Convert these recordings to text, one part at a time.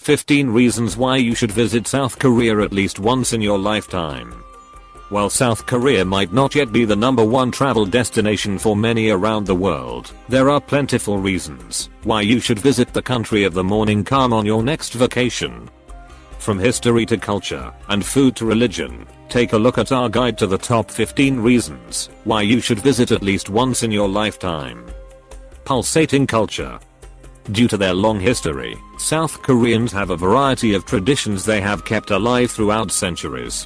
15 reasons why you should visit South Korea at least once in your lifetime. While South Korea might not yet be the #1 travel destination for many around the world, there are plentiful reasons why you should visit the country of the morning calm on your next vacation. From history to culture, and food to religion, take a look at our guide to the top 15 reasons why you should visit at least once in your lifetime. Pulsating culture. Due to their long history, South Koreans have a variety of traditions they have kept alive throughout centuries.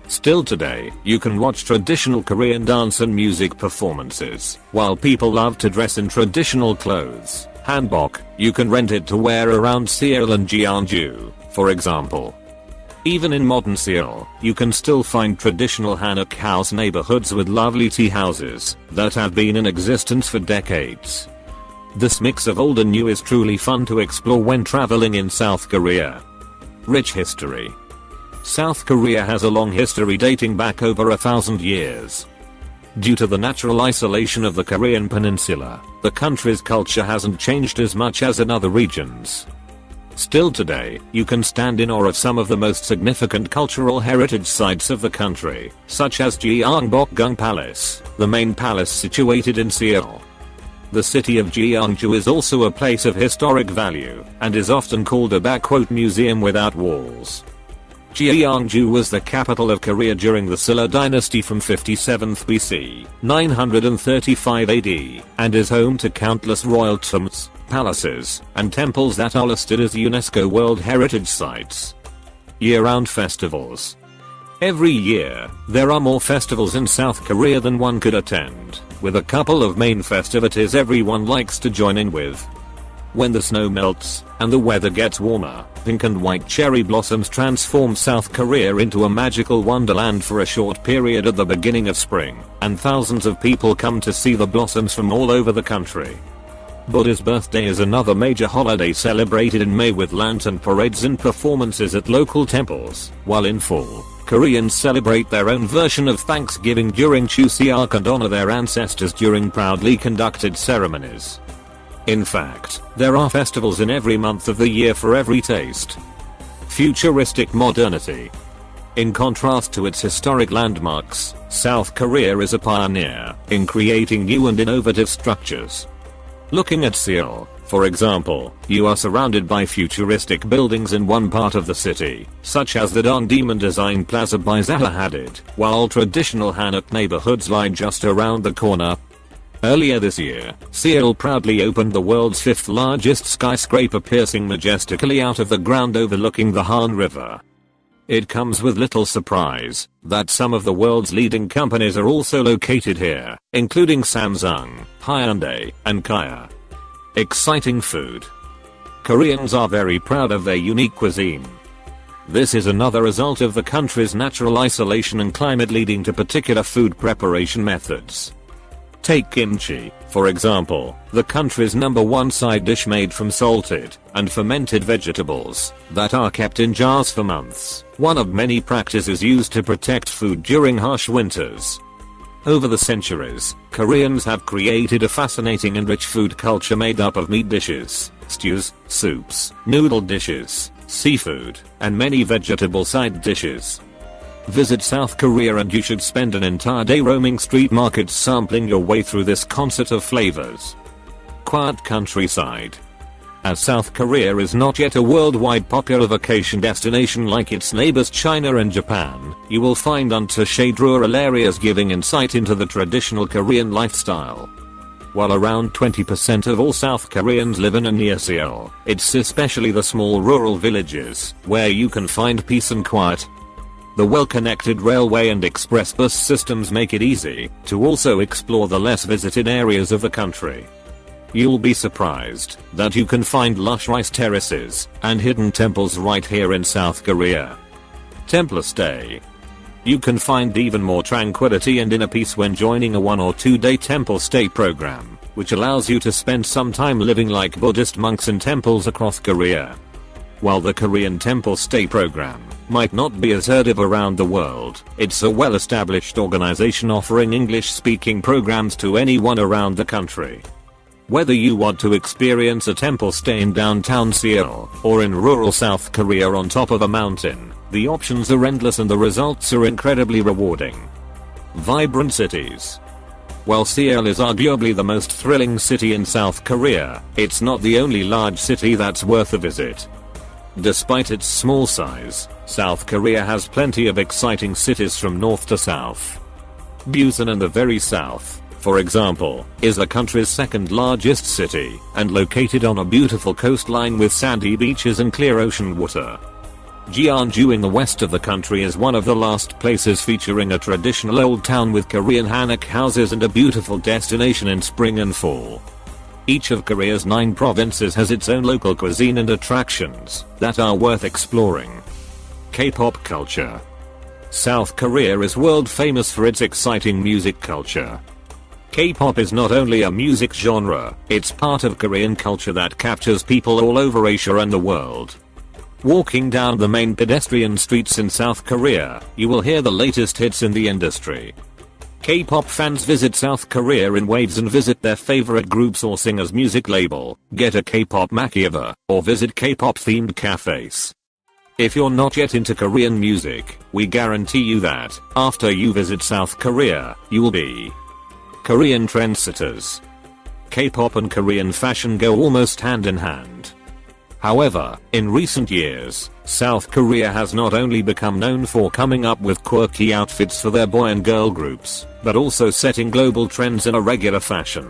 Still today, you can watch traditional Korean dance and music performances, while people love to dress in traditional clothes. Hanbok, you can rent it to wear around Seoul and Jeonju, for example. Even in modern Seoul, you can still find traditional hanok house neighborhoods with lovely tea houses that have been in existence for decades. This mix of old and new is truly fun to explore when traveling in South Korea. Rich history. South Korea has a long history dating back over 1,000 years. Due to the natural isolation of the Korean peninsula, the country's culture hasn't changed as much as in other regions. Still today, you can stand in awe of some of the most significant cultural heritage sites of the country, such as Gyeongbokgung Palace, the main palace situated in Seoul. The city of Jeonju is also a place of historic value, and is often called a "museum without walls." Jeonju was the capital of Korea during the Silla dynasty from 57th BC, 935 AD, and is home to countless royal tombs, palaces, and temples that are listed as UNESCO World Heritage Sites. Year-round festivals. Every year, there are more festivals in South Korea than one could attend, with a couple of main festivities everyone likes to join in with. When the snow melts, and the weather gets warmer, pink and white cherry blossoms transform South Korea into a magical wonderland for a short period at the beginning of spring, and thousands of people come to see the blossoms from all over the country. Buddha's birthday is another major holiday celebrated in May with lantern parades and performances at local temples, while in fall, Koreans celebrate their own version of Thanksgiving during Chuseok and honor their ancestors during proudly conducted ceremonies. In fact, there are festivals in every month of the year for every taste. Futuristic modernity. In contrast to its historic landmarks, South Korea is a pioneer in creating new and innovative structures. Looking at Seoul, for example, you are surrounded by futuristic buildings in one part of the city, such as the Dongdaemun Design Plaza by Zaha Hadid, while traditional hanok neighborhoods lie just around the corner. Earlier this year, Seoul proudly opened the world's 5th largest skyscraper piercing majestically out of the ground overlooking the Han River. It comes with little surprise that some of the world's leading companies are also located here, including Samsung, Hyundai, and Kia. Exciting food. Koreans are very proud of their unique cuisine. This is another result of the country's natural isolation and climate leading to particular food preparation methods. Take kimchi, for example, the country's #1 side dish made from salted and fermented vegetables that are kept in jars for months, one of many practices used to protect food during harsh winters. Over the centuries, Koreans have created a fascinating and rich food culture made up of meat dishes, stews, soups, noodle dishes, seafood, and many vegetable side dishes. Visit South Korea and you should spend an entire day roaming street markets sampling your way through this concert of flavors. Quiet countryside. As South Korea is not yet a worldwide popular vacation destination like its neighbors China and Japan, you will find untouched rural areas giving insight into the traditional Korean lifestyle. While around 20% of all South Koreans live in and near Seoul, it's especially the small rural villages where you can find peace and quiet. The well-connected railway and express bus systems make it easy to also explore the less visited areas of the country. You'll be surprised that you can find lush rice terraces and hidden temples right here in South Korea. Temple stay. You can find even more tranquility and inner peace when joining a 1 or 2 day temple stay program, which allows you to spend some time living like Buddhist monks in temples across Korea. While the Korean temple stay program might not be as heard of around the world, it's a well-established organization offering English-speaking programs to anyone around the country. Whether you want to experience a temple stay in downtown Seoul or in rural South Korea on top of a mountain, the options are endless and the results are incredibly rewarding. Vibrant cities. While Seoul is arguably the most thrilling city in South Korea, it's not the only large city that's worth a visit. Despite its small size, South Korea has plenty of exciting cities from north to south. Busan in the very south, for example, is the country's second largest city and located on a beautiful coastline with sandy beaches and clear ocean water. Jeonju in the west of the country is one of the last places featuring a traditional old town with Korean hanok houses and a beautiful destination in spring and fall. Each of Korea's 9 provinces has its own local cuisine and attractions that are worth exploring. K-pop culture. South Korea is world famous for its exciting music culture. K-pop is not only a music genre, it's part of Korean culture that captures people all over Asia and the world. Walking down the main pedestrian streets in South Korea, you will hear the latest hits in the industry. K-pop fans visit South Korea in waves and visit their favorite groups or singers' music label, get a K-pop makeover, or visit K-pop themed cafes. If you're not yet into Korean music, we guarantee you that, after you visit South Korea, you will be. Korean trendsetters. K-pop and Korean fashion go almost hand in hand. However, in recent years, South Korea has not only become known for coming up with quirky outfits for their boy and girl groups, but also setting global trends in a regular fashion.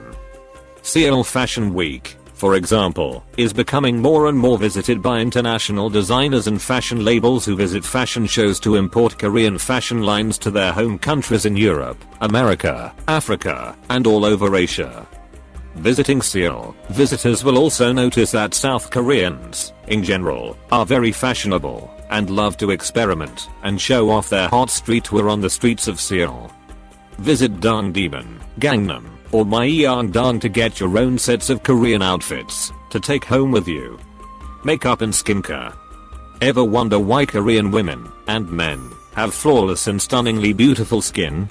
Seoul Fashion Week, for example, is becoming more and more visited by international designers and fashion labels who visit fashion shows to import Korean fashion lines to their home countries in Europe, America, Africa, and all over Asia. Visiting Seoul, visitors will also notice that South Koreans, in general, are very fashionable and love to experiment and show off their hot streetwear on the streets of Seoul. Visit Dongdaemun, Gangnam, or Myeongdong to get your own sets of Korean outfits to take home with you. Makeup and skincare. Ever wonder why Korean women and men have flawless and stunningly beautiful skin?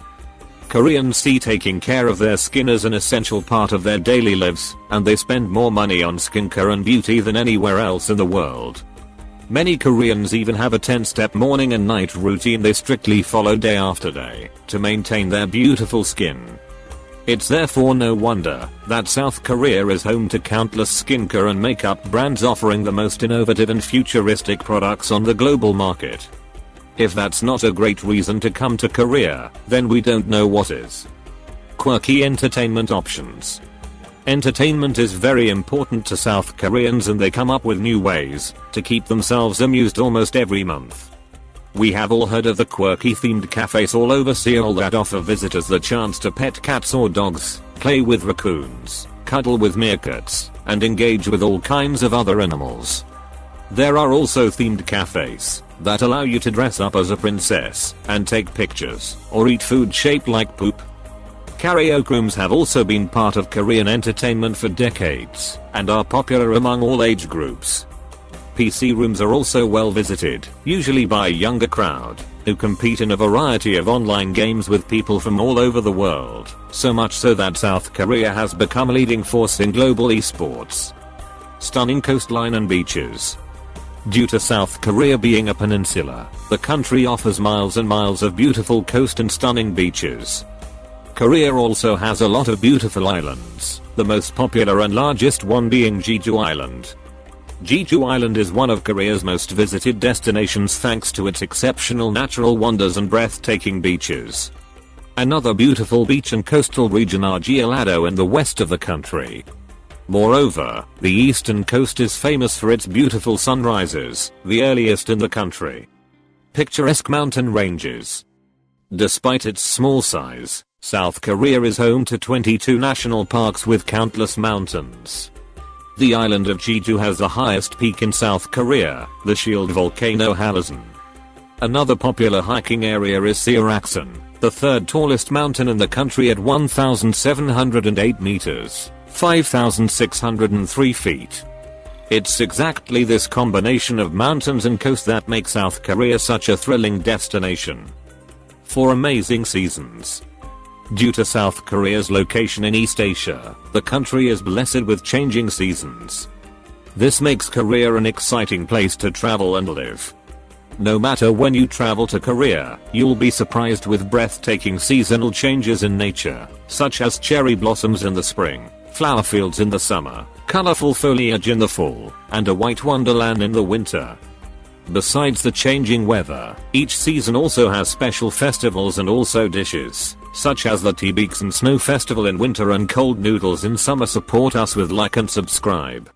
Koreans see taking care of their skin as an essential part of their daily lives, and they spend more money on skincare and beauty than anywhere else in the world. Many Koreans even have a 10-step morning and night routine they strictly follow day after day to maintain their beautiful skin. It's therefore no wonder that South Korea is home to countless skincare and makeup brands offering the most innovative and futuristic products on the global market. If that's not a great reason to come to Korea, then we don't know what is. Quirky entertainment options. Entertainment is very important to South Koreans and they come up with new ways to keep themselves amused almost every month. We have all heard of the quirky themed cafes all over Seoul that offer visitors the chance to pet cats or dogs, play with raccoons, cuddle with meerkats, and engage with all kinds of other animals. There are also themed cafes that allow you to dress up as a princess and take pictures or eat food shaped like poop. Karaoke rooms have also been part of Korean entertainment for decades and are popular among all age groups. PC rooms are also well visited, usually by a younger crowd, who compete in a variety of online games with people from all over the world, so much so that South Korea has become a leading force in global esports. Stunning coastline and beaches. Due to South Korea being a peninsula, the country offers miles and miles of beautiful coast and stunning beaches. Korea also has a lot of beautiful islands, the most popular and largest one being Jeju Island. Jeju Island is one of Korea's most visited destinations thanks to its exceptional natural wonders and breathtaking beaches. Another beautiful beach and coastal region are Jeollado in the west of the country. Moreover, the eastern coast is famous for its beautiful sunrises, the earliest in the country. Picturesque mountain ranges. Despite its small size, South Korea is home to 22 national parks with countless mountains. The island of Jeju has the highest peak in South Korea, the shield volcano Halasan. Another popular hiking area is Seoraksan, the third tallest mountain in the country at 1,708 meters, 5,603 feet. It's exactly this combination of mountains and coast that makes South Korea such a thrilling destination. For amazing seasons. Due to South Korea's location in East Asia, the country is blessed with changing seasons. This makes Korea an exciting place to travel and live. No matter when you travel to Korea, you'll be surprised with breathtaking seasonal changes in nature, such as cherry blossoms in the spring, flower fields in the summer, colorful foliage in the fall, and a white wonderland in the winter. Besides the changing weather, each season also has special festivals and also dishes, such as the Tbix and Snow Festival in winter and cold noodles in summer. Support us with like and subscribe.